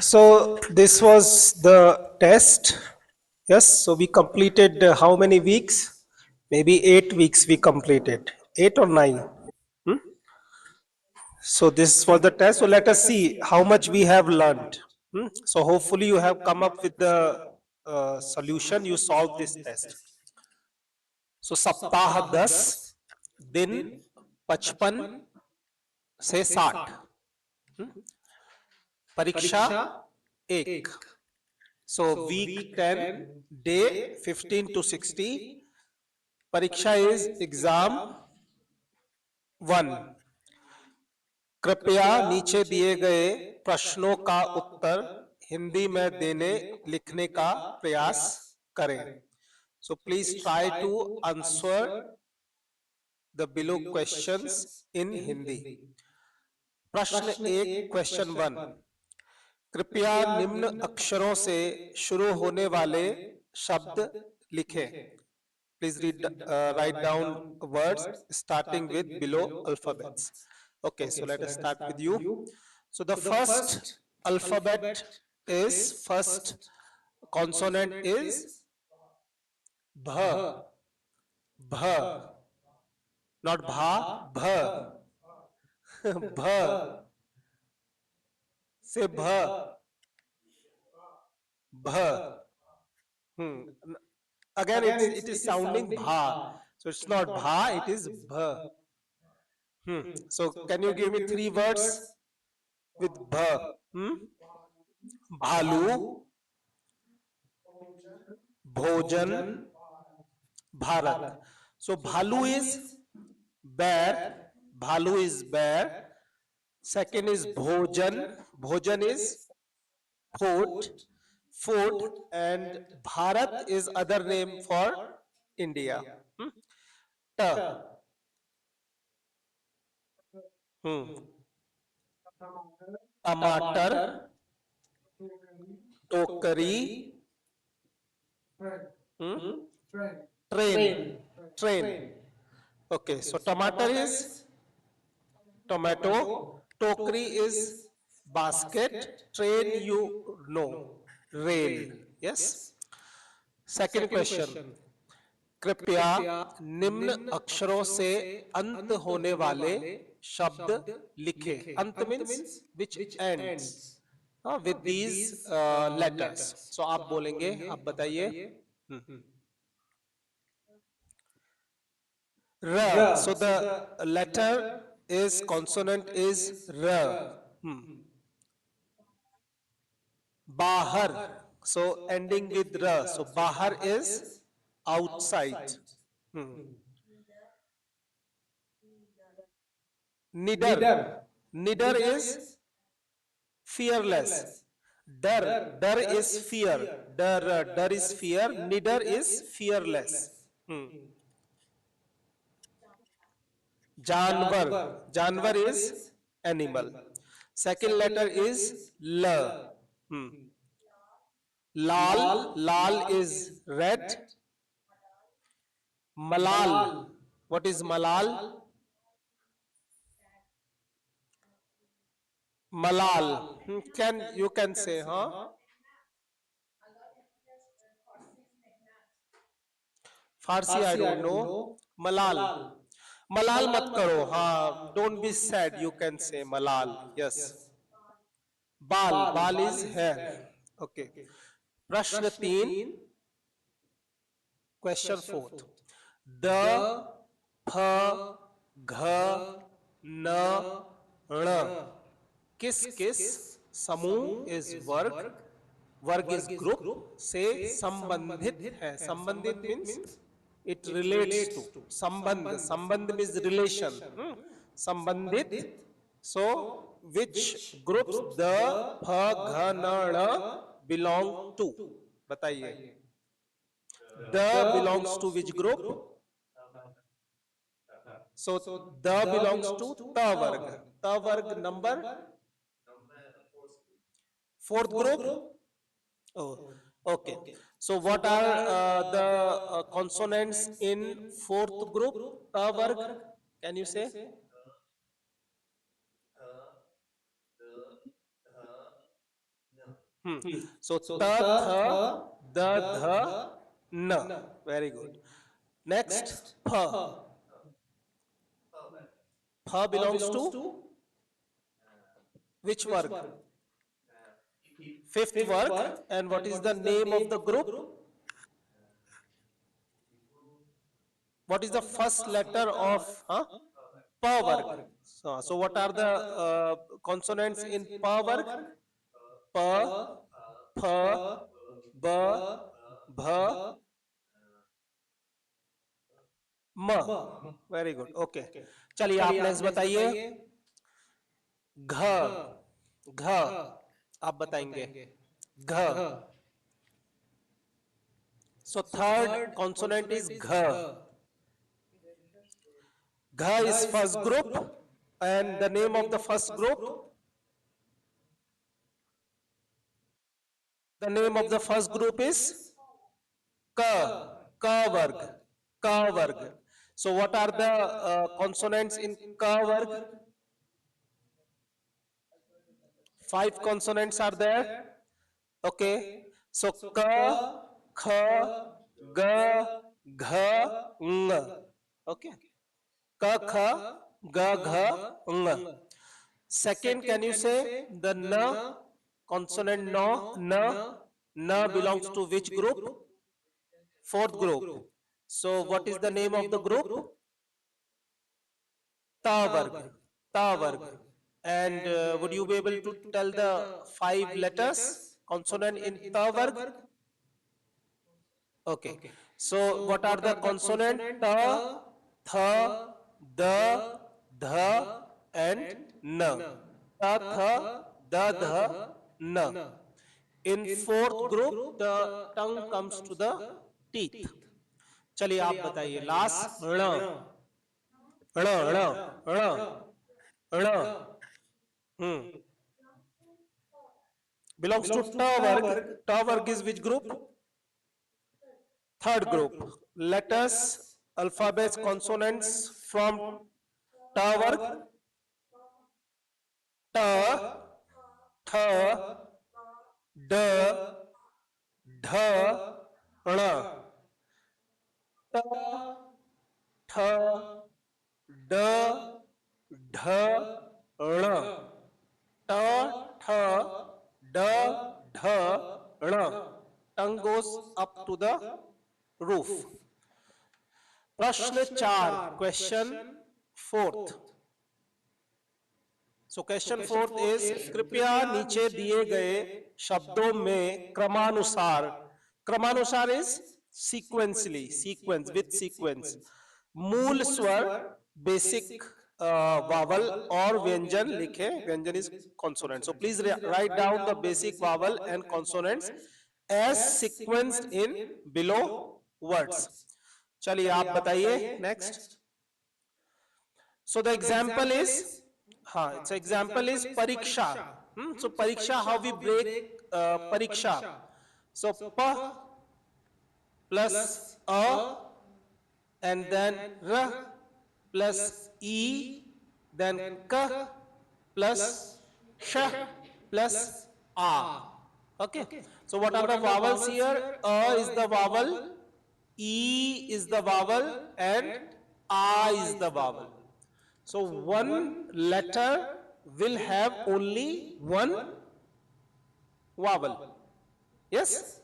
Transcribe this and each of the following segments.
So this was the test. Yes, so we completed how many weeks? Maybe 8 weeks we completed. 8 or 9. Hmm? So this was the test. So let us see how much we have learned. So hopefully you have come up with the solution. You solve this test. So सप्ताह 10 दिन 55 से 60 परीक्षा 1 So week 10 day 15 to 60 परीक्षा is exam 1 कृपया नीचे दिए गए प्रश्नों का उत्तर हिंदी में देने लिखने का प्रयास करें So please try to answer the below questions in Hindi प्रश्न 1 क्वेश्चन 1 कृपया निम्न अक्षरों से शुरू होने वाले शब्द लिखें Please write down words starting with below alphabets. Okay, so let us start with you. So the first alphabet is first consonant is bha, bha, not bha, bha, bha. Say bha, bha. Hmm. Again, it is sounding bha, so it's not bha, it is bha. So can you give me three words with bha? भालू भोजन Bharat so bhalu is bear bhalu is bear second is bhojan bhojan is food and bharat is other name for India ta टमाटर टोकरी train train okay so tomato is tomato tokri is basket train you know rail yes second question कृपया निम्न अक्षरों से अंत होने वाले शब्द लिखें अंत means which ends with these letters so आप बोलेंगे आप बताइए R. So the letter is consonant is R. Bahar. So ending with R. So Bahar is outside. Nidar. Nidar is fearless. Dar is fear. Dar is fear. Nidar is fearless. Janvar. Janvar is animal. Second letter is L. Lal. Lal is red. Malal. What is Malal? Malal. Can you can say, huh? Farsi I don't know. Malal. Malal mat karo. हाँ. Don't be sad. You can say Malal. Yes. Bal. Bal is hair. Okay. प्रश्न 3 question 4 the फ घ न ण किस किस समूह is वर्ग वर्ग इज ग्रुप से संबंधित है संबंधित मीन्स इट रिलेट्स टू संबंध संबंध मीन्स रिलेशन संबंधित सो विच ग्रुप्स द फ घ न ण बिलोंग टू बताइए the belongs to which group so the belongs to ta varg number fourth group oh okay so what are the consonants in fourth group ta varg can you say So ta, tha, da, dha, na. Very good. Next, pha. Pha belongs to which varg? Fifth varg. And what is the name of the group? What is the first letter of pa varg? So what are the consonants in pa varg? Pa, pha, ba, bha, ma. Very good okay चलिए आप next बताइए घ घ आप बताएंगे घ so third consonant is घ घ is first group and the name of the first group, the name of the first group is ka, ka varg, ka varg. So what are the consonants in ka varg? Five consonants are there. Okay, so ka, kha, ga, gha, ng. Okay, ka, kha, ga, gha, ng. Second, can you say the na consonant no, na, na belongs to which group? Fourth group. So what is the name of the group? Ta varg, ta varg. And would you be able to tell the five letters consonant in ta varg? Okay. So what are the consonant ta, tha, da, dha and na? Ta, tha, da, dha, na. In fourth group, the tongue comes to the teeth. चलिए आप बताइए last ण ण ण ण ण belongs to ta varg. Ta varg is which group? Third group. Letters, alphabets, consonants from ta varg: ta, tha, da, dha, ण. Ta, tha, da, dha, ण. Ta, tha, da, dha, ण. Tongue goes up to the roof. प्रश्न 4 question fourth. So question fourth is कृपया नीचे दिए गए शब्दों में क्रमानुसार, क्रमानुसार is sequentially, sequence with sequence, मूल स्वर, बेसिक वावल और व्यंजन लिखे. व्यंजन is consonant. So please write down the basic vowel and consonants as sequenced in below words. चलिए आप बताइए next. So the example is, so example is pariksha. So pariksha, how we break pariksha. So pa plus a and then ra plus e, then ka plus sha plus a. Okay. So what are the vowels here? A is the vowel, e is the vowel, and a is the vowel. So one letter will have only one vowel. Yes?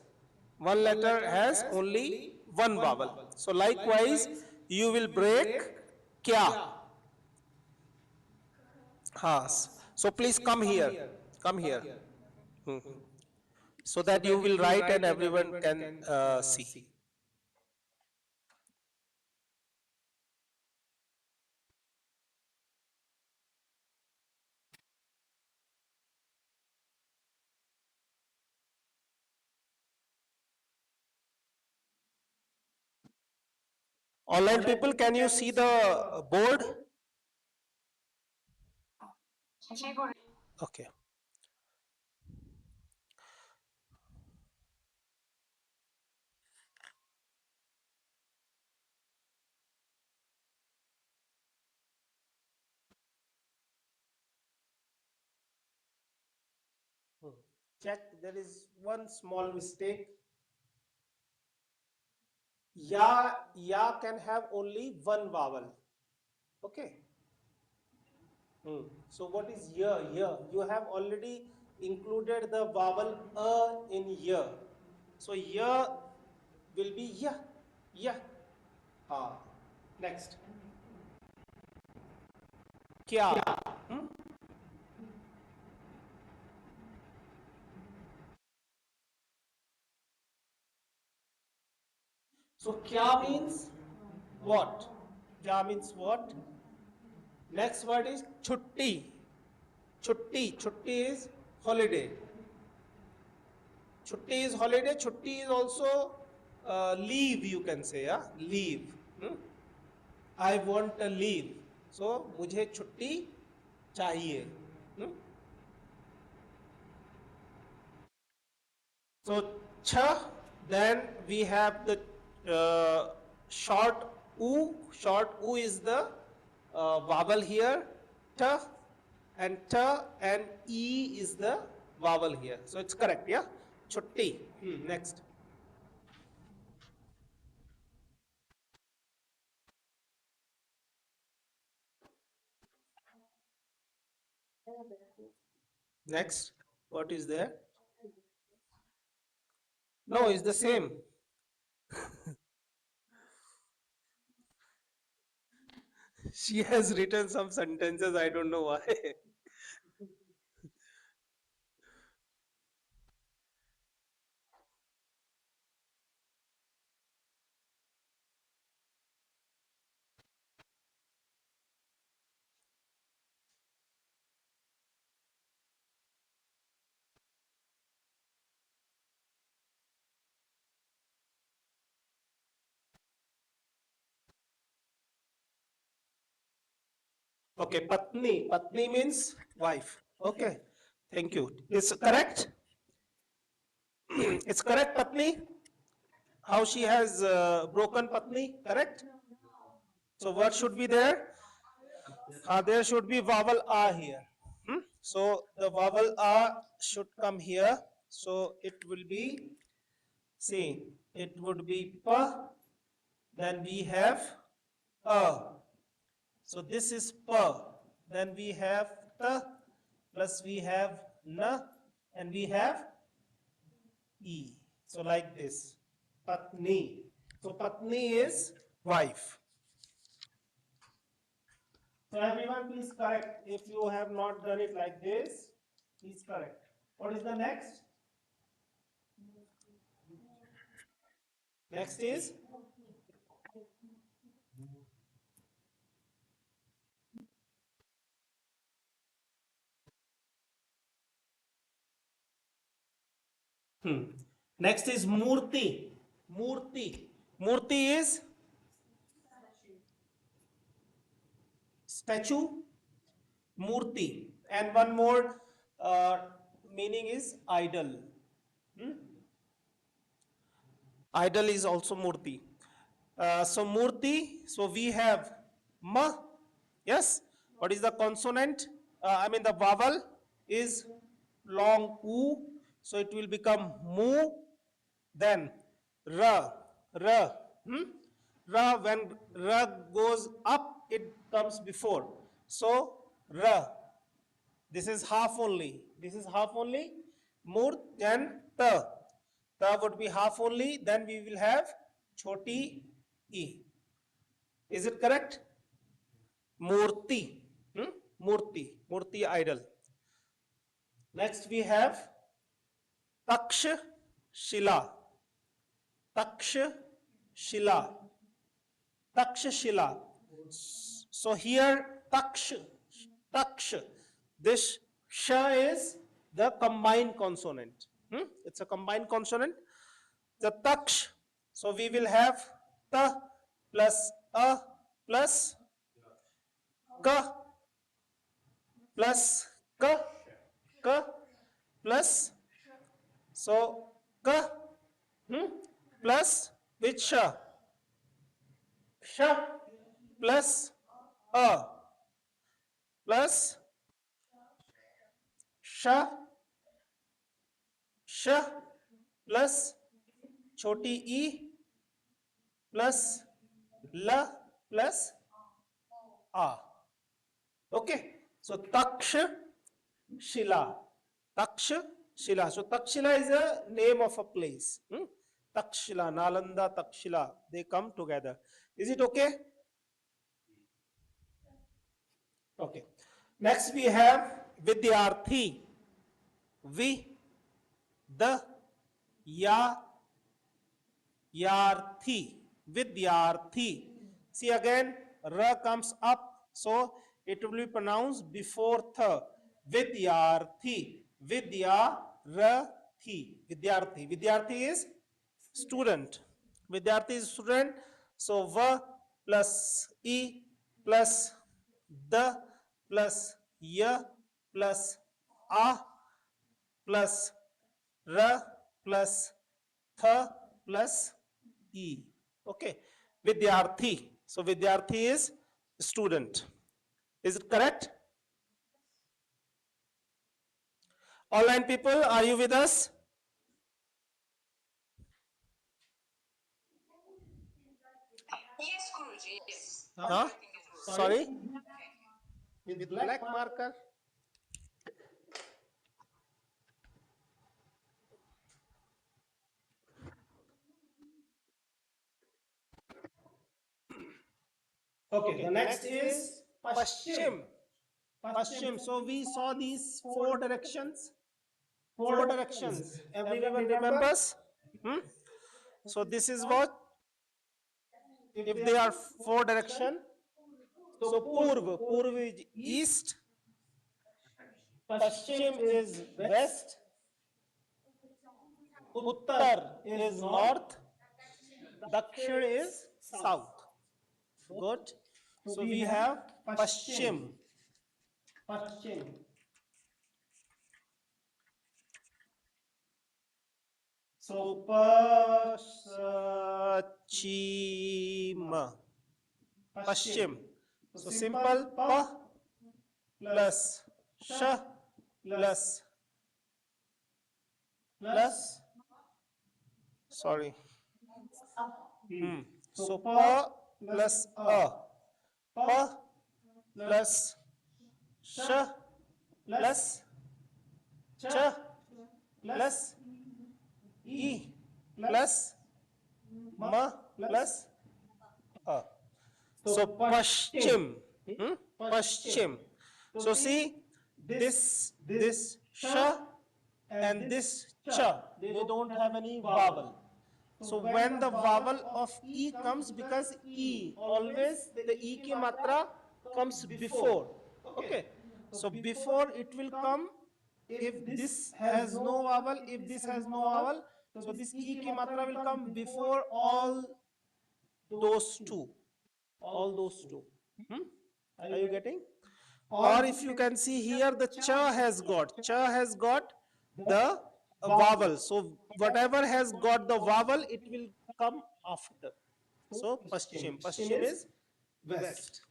One letter has only one vowel. So likewise, you will break kya. Has. So please come here. Come here. So that you will write and everyone can see. Online people, can you see the board? Okay. check, there is one small mistake. Ya can have only one vowel. Okay. So what is ya? Ya. You have already included the vowel in ya. So ya will be ya. Ya. Next. Kya. Hmm? So kya means what? Kya means what? Next word is chutti. Chutti. Chutti is holiday. Chutti is holiday. Chutti is also leave, you can say. Yeah? Leave. I want a leave. So मुझे छुट्टी चाहिए. Hmm? So cha, then we have the short u. Short u is the vowel here. Ta and e is the vowel here. So it's correct, yeah. Chutti. Next. Next. What is there? No, it's the same. She has written some sentences. I don't know why. Okay, patni. Patni means wife. Okay, thank you. It's correct. It's correct, patni. How she has broken patni. Correct. So what should be there? There should be vowel a here. So the vowel a should come here. So it will be, see, it would be pa. Then we have a. So this is pa. Then we have ta, plus we have na, and we have e. So like this, patni. So patni is wife. So everyone please correct. If you have not done it like this, please correct. What is the next? Next is next is murti. Murti. Murti is statue. Murti. And one more meaning is idol. Idol is also murti. So murti. So we have ma. Yes. What is the consonant? I mean the vowel is long u. So it will become mu. Then ra. Ra. Ra, when ra goes up, it comes before. So ra. This is half only. This is half only. More than ta. Ta would be half only. Then we will have choti e. Is it correct? Murti. Murti. Murti idol. Next we have taksh shila. Taksh shila. Takshashila. So here taksh. This sh is the combined consonant. It's a combined consonant. The taksh. So we will have ta plus a plus ka plus ka plus so ka plus which sh plus a plus sh श plus छोटी E plus ल plus uh. Okay, so Takshashila. Takshashila. So Takshila is a name of a place. Takshila, Nalanda, Takshila. They come together. Is it okay? Okay. Next we have Vidyarthi. Vi, the, ya, yarthi. Vidyarthi. See again, ra comes up, so it will be pronounced before th. Vidyarthi. Vidyarathi. Vidyarthi. Vidyarthi is student. Vidyarthi is student. So va plus e plus the plus ya plus a plus ra plus th plus e. Okay. Vidyarthi. So Vidyarthi is student. Is it correct? Online people, are you with us? Yes, Guruji, yes. Huh? Sorry? With black marker? Okay, the next is Paschim. Paschim. So we saw these four directions. Four directions. Everyone remembers? So this is what? If they are four direction. So Purva is east. Paschim is west. Uttar is north. Dakshin is south. Good. So we have Paschim. Paschim. So Paschim. Paschim. So simple pa plus sh plus sorry. So pa plus a. Pa plus sh plus ch plus e plus ma plus a. So Paschim. Paschim. So see this sh and this cha, they don't have any vowel. So when the vowel of e comes, because e always the e ki matra comes before. Okay. So before it will come, if this has no vowel, if this has no vowel, so this e ki matra will come before all those two. All those two. Are you getting? Or if you can see here, the cha has got the vowel. So whatever has got the vowel, it will come after. So Paschim. Paschim is west.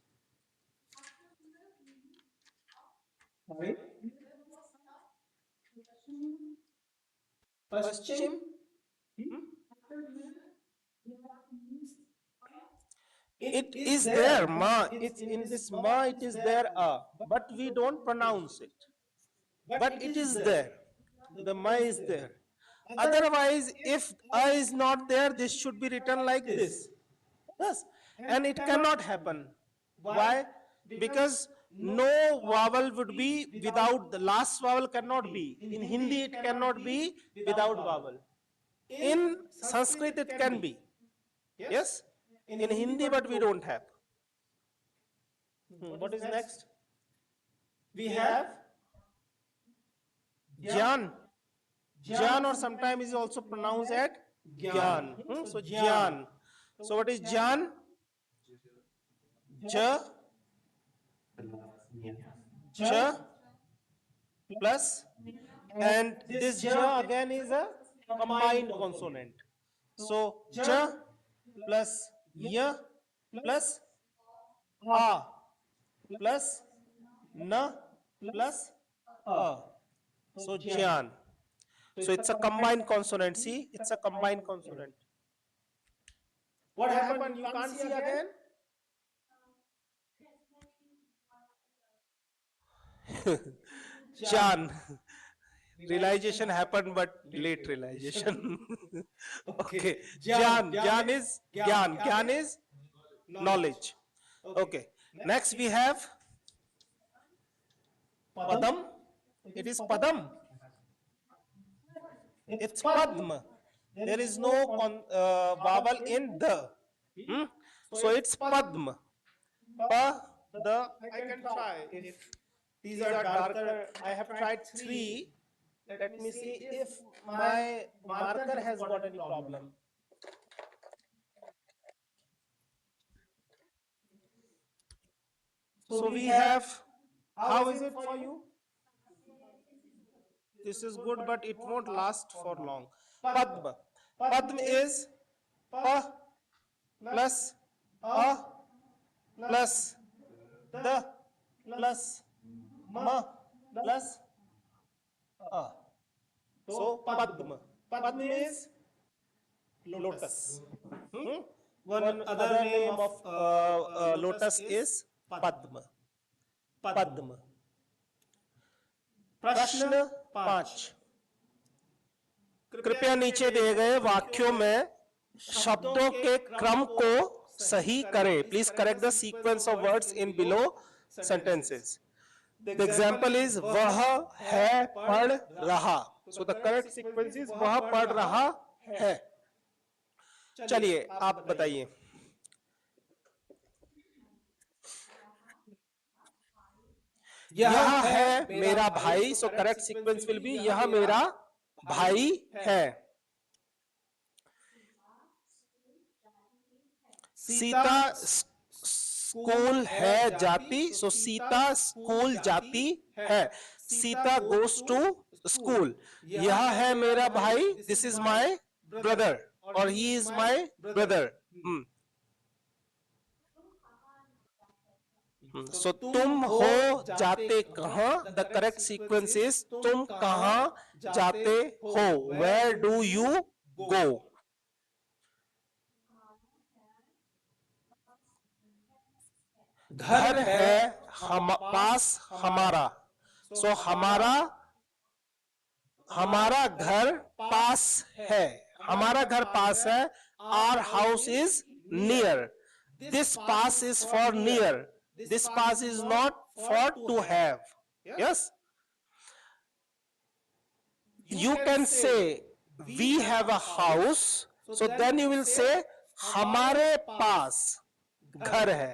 Right? Paschim. It is there, ma. It's in this ma, it is there, but we don't pronounce it. But it is there. The ma is there. Otherwise, if a is not there, this should be written like this. Yes, and it cannot happen. Why? Because no vowel would be without the last vowel cannot be. In Hindi, it cannot be without vowel. In Sanskrit, it can be. Yes, in Hindi, but we don't have. What is next? We have Jyan. Jyan, or sometimes is also pronounced as Gyan. So Jyan. So what is Jyan? J, J plus, and this J again is a combined consonant. So J plus Y plus A plus N plus A. So Jyan. So it's a combined consonant. See, it's a combined consonant. What happened? You can't see again? Chan. Realization happened, but late realization. Okay. Jan. Jan is Gyan. Gyan is knowledge. Okay. Next we have Padam. It is Padam. It's Padma. There is no vowel in the. Hmm? So it's Padma. Pa, the. I can try. If these are darker, I have tried three. Let me see if my marker has got any problem. So we have, how is it for you? This is good, but it won't last for long. Padma. Padma is pa plus a plus the plus ma plus a. So Padma. Padma is lotus. Hmm? One other name of lotus is Padma. Padma. प्रश्न 5. कृपया नीचे दिए गए वाक्यों में शब्दों के क्रम को सही करें. Please correct the sequence of words in below sentences. The example is वह है पढ़ रहा. So the correct sequence is वह पढ़ रहा है. चलिए आप बताइए. यह है मेरा भाई. So correct sequence will be यह मेरा भाई है. सीता स्कूल है जाती. सो सीता स्कूल जाती है. Sita goes to school. यह है मेरा भाई. दिस इज माई ब्रदर और ही इज माई ब्रदर. सो तुम हो जाते कहां. द करेक्ट सीक्वेंस इज तुम कहां जाते हो. Where do you go. घर है पास हमारा. सो हमारा हमारा घर पास है. हमारा घर पास है. Our house is near. This पास इज फॉर नियर. दिस पास is not for to have. Yes. You can say we have a house. So then you will say हमारे पास घर है.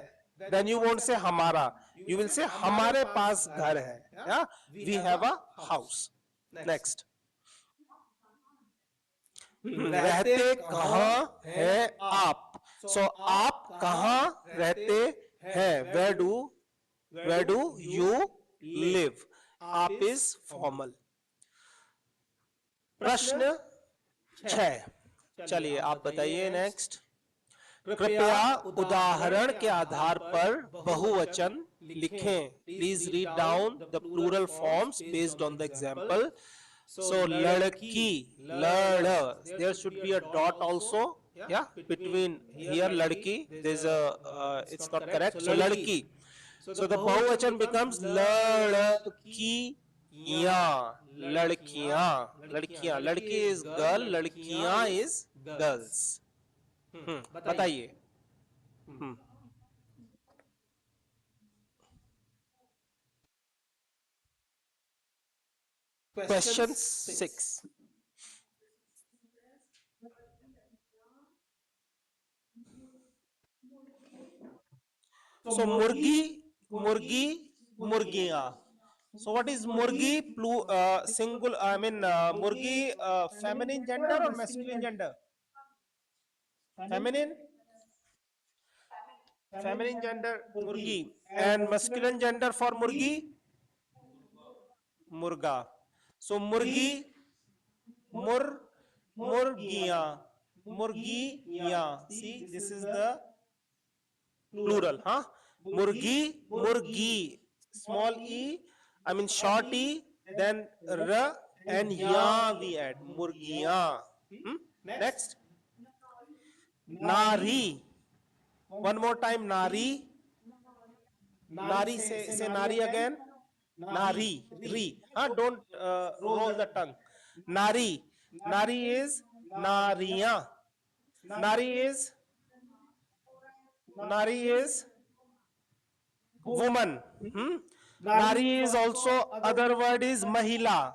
Then you won't say हमारा. You will say हमारे पास घर है. Yeah? We have a house. Next. रहते कहाँ है आप. So आप कहाँ रहते हैं. Where do you live. आप is formal. प्रश्न 6. चलिए आप बताइए. नेक्स्ट. कृपया उदाहरण के आधार पर बहुवचन लिखें. Please read down the plural forms based on the example. So लड़की. लड़. There should be a dot also. या बिटवीन हियर लड़की. There is a it's not correct. So लड़की. सो द बहुवचन बिकम्स लड़की. लड़कियां. लड़कियां. लड़की इज गर्ल. लड़कियां इज गर्ल्स. बताइए. क्वेश्चन 6. सो मुर्गी मुर्गी मुर्गियां. So what is murgi? Single. I mean murgi. Feminine gender or masculine gender? Feminine. Feminine gender murgi. And masculine gender for murgi? Murga. So murgi. Murgiyan. Murgiyan. See, this is the plural. Huh? Murgi. Murgi. Small e. I mean short e. Then r and ya we add murgiyan. Next, nari. One more time, nari. Nari, say nari again. Nari, re. Don't roll the tongue. Nari. Nari is nariya. Nari is Nari is woman. Nari is also other word is mahila.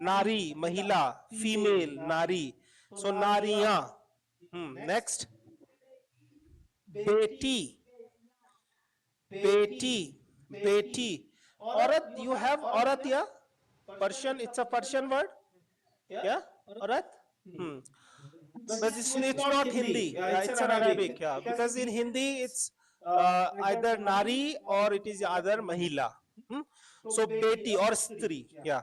Nari, mahila, female, nari. So nariya. Next, beti, beti, beti. Aurat, you have aurat, yeah? Persian, it's a Persian word, yeah? Aurat. But it's not Hindi. Yeah, it's an Arabic. Yeah, because in Hindi it's either nari or it is either mahila. So beti or stri. Yeah,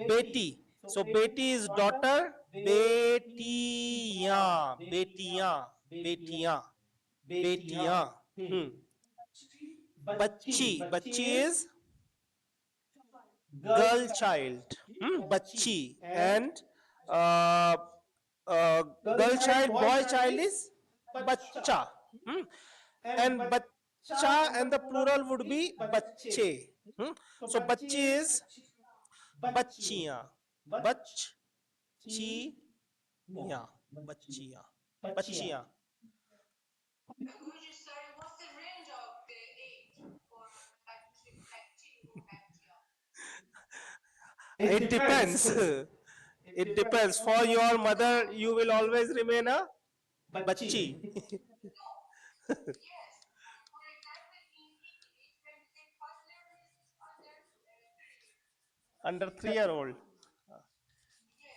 beti. So beti is daughter. Betiya, betiya, betiya, betiya. Bachchi. Bachchi is girl child. Bachchi. And uh, girl child, boy child is bachcha. And bachcha and the plural would be bachche. So bachchi is bachchiya. Bachchiya. Bachchiya. Bachchiya. Guruji, sorry, what's the range of the age for Bacci or Baccia? It depends. It depends. For your mother, you will always remain a bachchi. Yes. For example, in English, when we say toddler is Under 3-year-old. yes.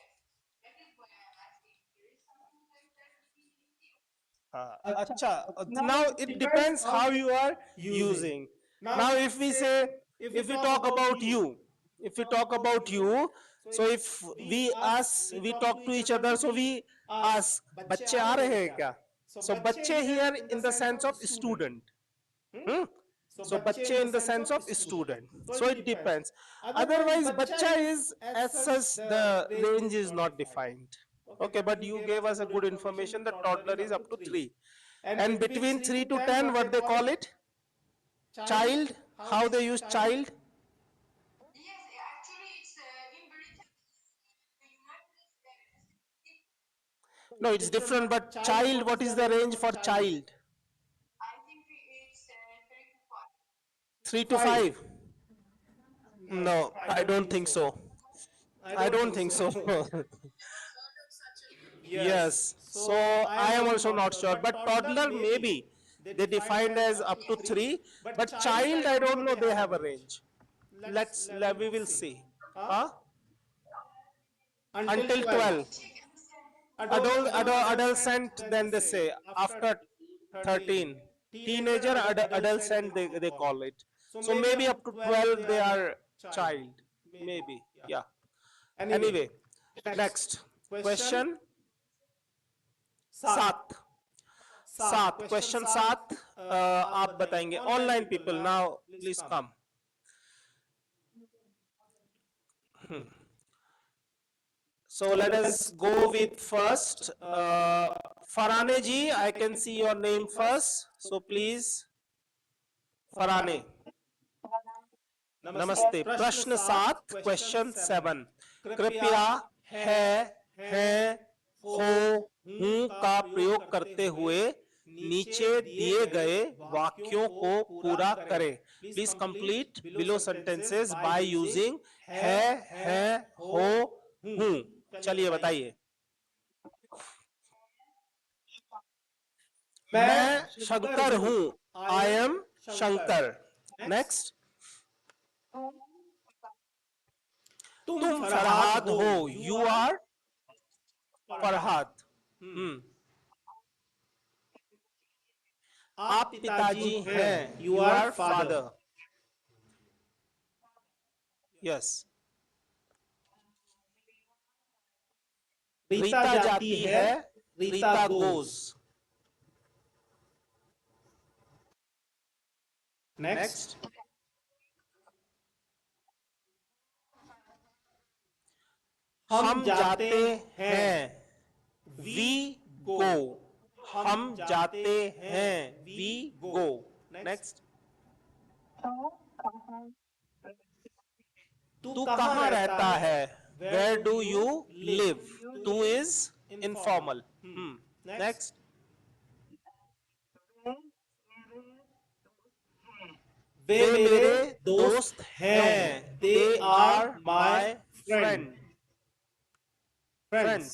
That is why I'm asking. There is something like that in Hindi. Acha. Now it depends how you are using. Now if we talk about you, if we talk about you, so if we talk to each other, so we ask, बच्चे आ रहे हैं क्या? So बच्चे here in the sense of student. Hmm? So बच्चे in the sense of student. So it depends. Otherwise, बच्चा is as such the range is not defined. Okay, but you gave us a good information that toddler is up to 3. And between 3 to 10, what they call it? Child. How they use child? Yes, actually, it's in Britain, the United States. No, it's different, but child, what is the range for child? I think it's 3 to 5. 3 to 5? No, I don't think so. I don't think so. Yes, so I am also not sure, but toddler maybe they defined as up to 3, but child I don't know, they have a range. We will see. Huh? Until 12. Adolescent, then they say after 13. Teenager, adolescent, they call it. So maybe up to 12 they are child. Maybe, yeah. Anyway, next question. 7 7 question 7 आप बताएंगे online people now please come so let us go with first Farane ji, I can see your name first, so please Farane. नमस्ते. प्रश्न 7 question 7 कृपया है हो हूं का प्रयोग करते हुए नीचे दिए गए वाक्यों को पूरा करें. Please complete below sentences by using है हो हूं. चलिए बताइए. मैं शंकर हूं. I am Shankar. नेक्स्ट. तुम फरहाद हो. You are Farhad. आप पिताजी हैं. You are father. Yes. Rita जाती है. रीता गोज. नेक्स्ट. हम जाते हैं, वी गो, हम जाते हैं, वी गो। नेक्स्ट, तू कहाँ रहता है, वेयर डू यू लिव, तू इज इनफॉर्मल। नेक्स्ट, वे वे मेरे मेरे दोस्त दोस्त हैं, हैं, they they are are my my friend. Friends.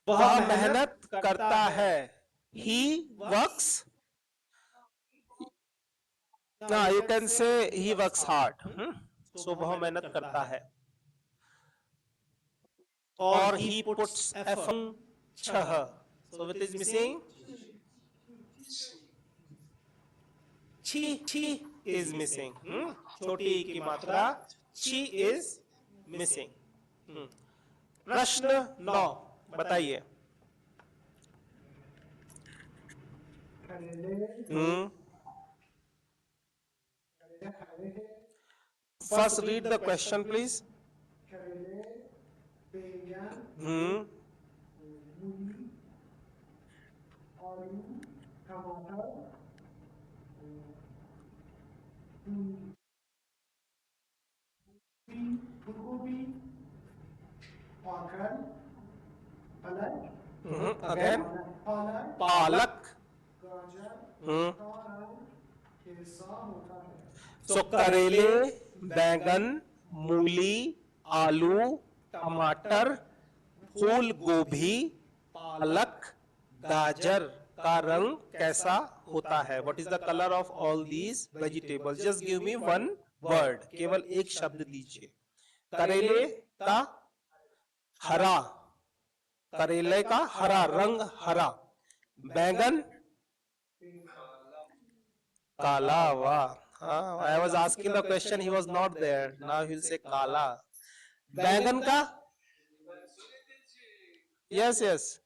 वह वह मेहनत मेहनत करता करता है, है, he works, you can say he works hard. सो वह मेहनत करता है, और और he he puts puts effort. Effort, छह, सो इट इज मिसिंग, छी इज मिसिंग। छोटी ई की मात्रा छी इज मिसिंग। प्रश्न 9, बताइए। First read the question please. Hmm again, पालक। सो करेले, बैंगन, मूली, आलू, टमाटर, फूल गोभी, पालक, गाजर का रंग कैसा होता है? What is the colour of all these vegetables? Just give me one word, केवल एक शब्द दीजिए। करेले का हरा, करेले का हरा रंग, हरा। बैंगन काला, वाह। I was asking the question, he was not there, now he will say काला। बैंगन का, yes yes,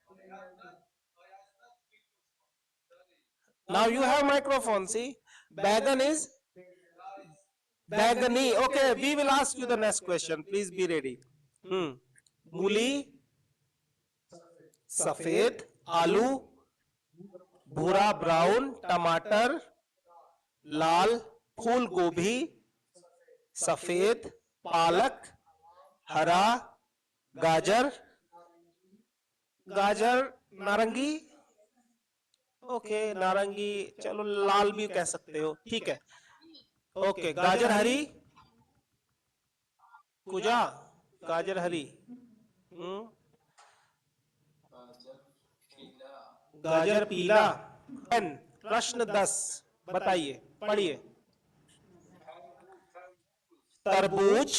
now you have microphone, see. बैंगन इज बैंगनी। Okay, we will ask you the next question, please be ready. मूली सफेद, आलू भूरा brown, टमाटर लाल, फूल गोभी सफेद, पालक हरा, गाजर गाजर नारंगी। ओके, नारंगी, चलो लाल भी कह सकते हो, ठीक है। ओके, गाजर हरी, कुजा, गाजर हरी। हम्म गाजर पीला। प्रश्न 10, बताइए, पढ़िए। तरबूज,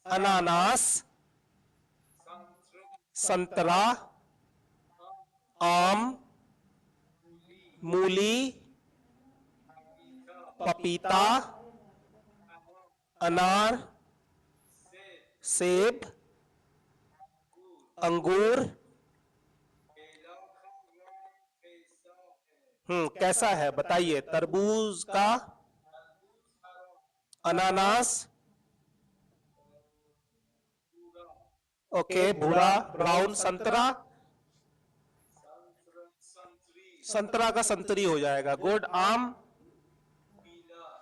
अनानास, संतरा, आम, मूली, पपीता, अनार, सेब, अंगूर। कैसा है बताइए? तरबूज का, अनानास, ओके, भूरा ब्राउन, संतरा, संतरा का संतरी हो जाएगा, गुड। आम,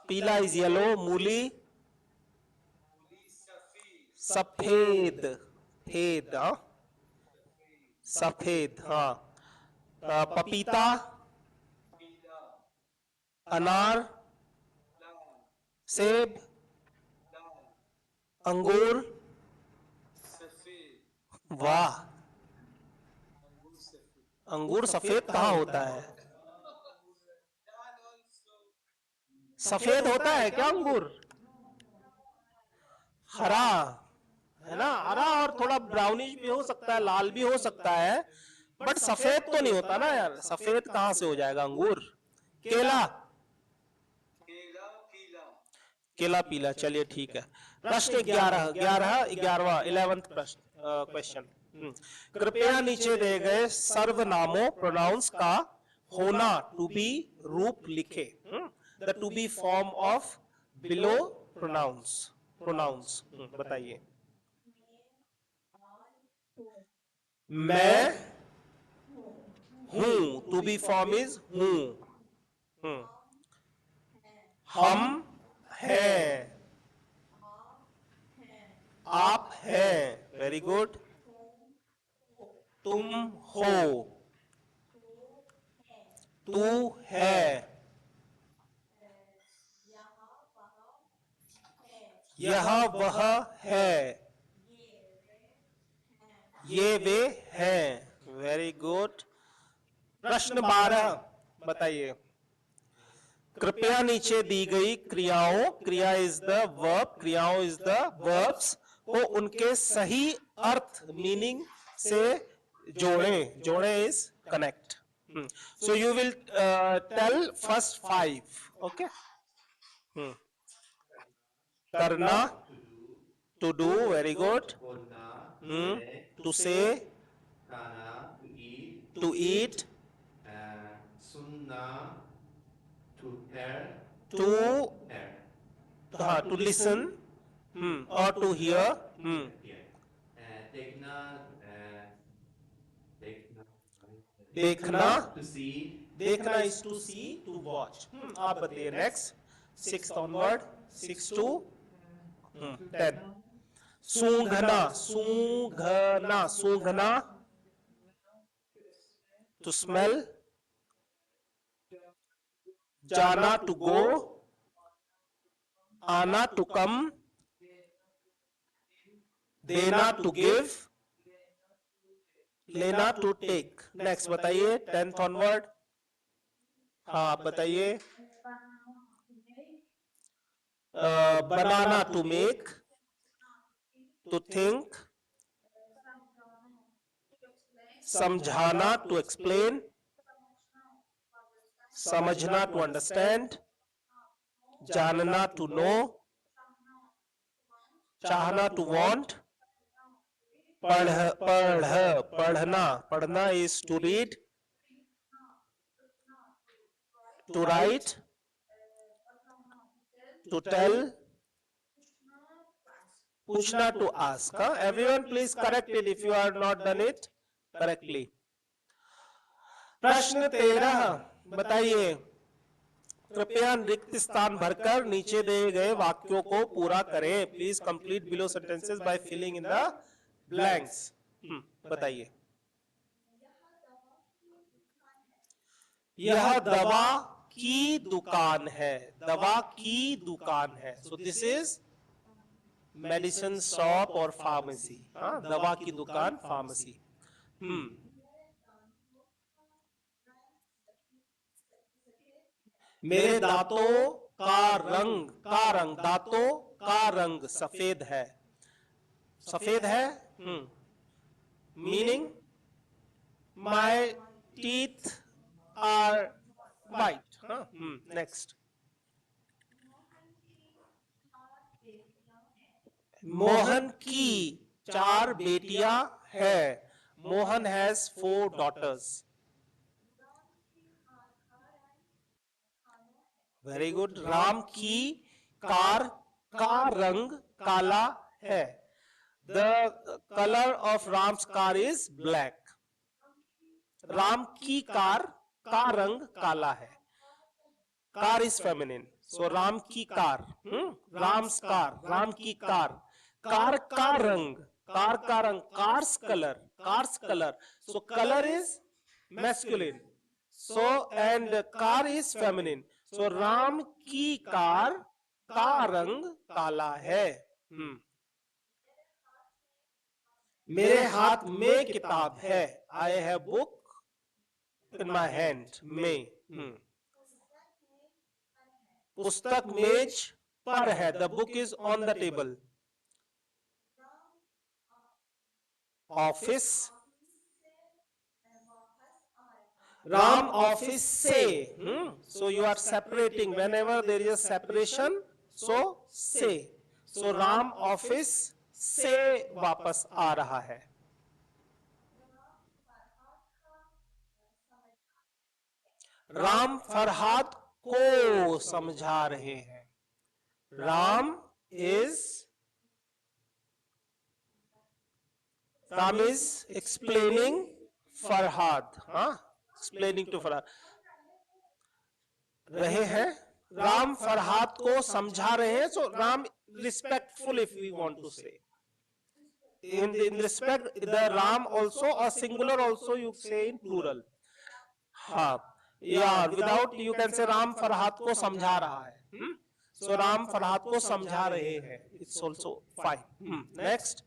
पीला इज येलो, मूली सफेद, फेद, सफेद, हाँ। पपीता, अनार, सेब, अंगूर, वाह। अंगूर सफेद कहाँ होता है? सफेद होता है क्या अंगूर? हरा है ना, हरा और थोड़ा ब्राउनिश भी हो सकता है, लाल भी हो सकता है, बट सफेद तो नहीं होता ना यार, सफेद कहां से हो जाएगा अंगूर? केला, केला पीला, चलिए ठीक है। प्रश्न 11, 11वां 11th प्रश्न, क्वेश्चन। कृपया नीचे दिए गए सर्वनामों प्रोनाउंस का होना टू बी रूप लिखे। The to be form of below pronouns pronouns बताइए। मैं हूं, टू बी फॉर्म इज हूं। हम हैं, आप हैं, वेरी गुड। तुम हो, तू है, यह वह है, ये वे हैं, वेरी गुड। प्रश्न 12 बताइए। कृपया नीचे दी गई क्रियाओं, क्रिया इज द वर्ब, क्रियाओं इज द वर्ब्स को उनके सही अर्थ मीनिंग से जोड़ें। जोड़ें is connect. So you will tell first 5, okay. करना, to do, to do, very good. बोलना, टू से, खाना, to eat, टू ईट, सुनना, to hear, टू hear, हाँ टू लिसन, और टू हियर, hear. देखना, देखना, देखना, to see, देखना is to see, to watch. आप बताइए नेक्स्ट। 6 onward, 6 to 10। सूंघना, सूंघना, सूंघना, टू स्मेल। जाना, टू गो। आना, टू कम। देना, टू गिव। लेना, टू टेक। नेक्स्ट बताइए 10th ऑनवर्ड। हाँ आप बताइए। बनाना, टू मेक। To think. समझाना, टू एक्सप्लेन। समझना, टू अंडरस्टैंड। जानना, टू नो। चाहना, टू वांट। पढ़ पढ़ पढ़ना, पढ़ना is to read. To write, to tell. पूछना, to ask. Everyone please correct it if you are not done it correctly. प्रश्न 13 बताइए। कृपया रिक्त स्थान भरकर नीचे दिए गए वाक्यों को पूरा करें। Please complete below sentences by filling in the blanks. बताइए। यह दवा की दुकान है, दवा की दुकान है। So this is medicine shop और फार्मेसी। दवा की दुकान, फार्मेसी। मेरे दांतों का रंग दांतों का रंग सफेद है। सफेद है, meaning my teeth are white. Next. Mohan की 4 बेटियां हैं। Mohan has 4 daughters। Very good. Ram की कार का रंग काला है। The colour of Ram's car is black. Ram की कार का रंग काला है। Car is feminine, so Ram की कार, राम्स कार, राम की कार। कार का रंग, कार का रंग, car's colour, car's colour. So colour is masculine, so and car is feminine. So Ram की कार का रंग काला है। मेरे हाथ में किताब है। I have book in my hand में। पुस्तक मेज पर है। The book is on the table. Office, Ram office से। So you are separating whenever there is a separation, so से। सो राम ऑफिस से वापस आ रहा है। राम फरहाद को समझा रहे हैं। राम is explaining फरहाद, हाँ, explaining to फरहाद रहे हैं, राम फरहाद को समझा रहे हैं. So Ram respectful, if we want to say, in respect, the Ram also, or singular also you say in plural. हाँ, या without you can say Ram Farhad को समझा रहा है. So राम फरहाद को समझा रहे हैं. It's also fine. Next.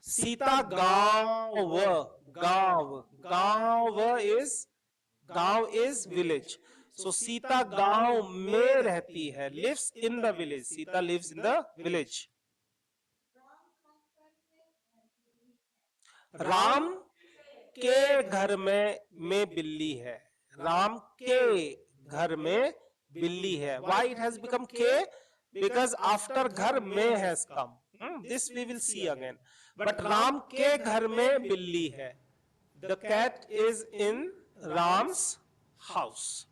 Sita गांव, गांव is village. So सीता गांव में रहती है, lives in the village. Sita lives in the village. Ram के घर में बिल्ली है. राम के घर में बिल्ली है. Why it has become K? Because after घर में has come. This we will see again. But Ram के घर में बिल्ली है. The cat is in Ram's house.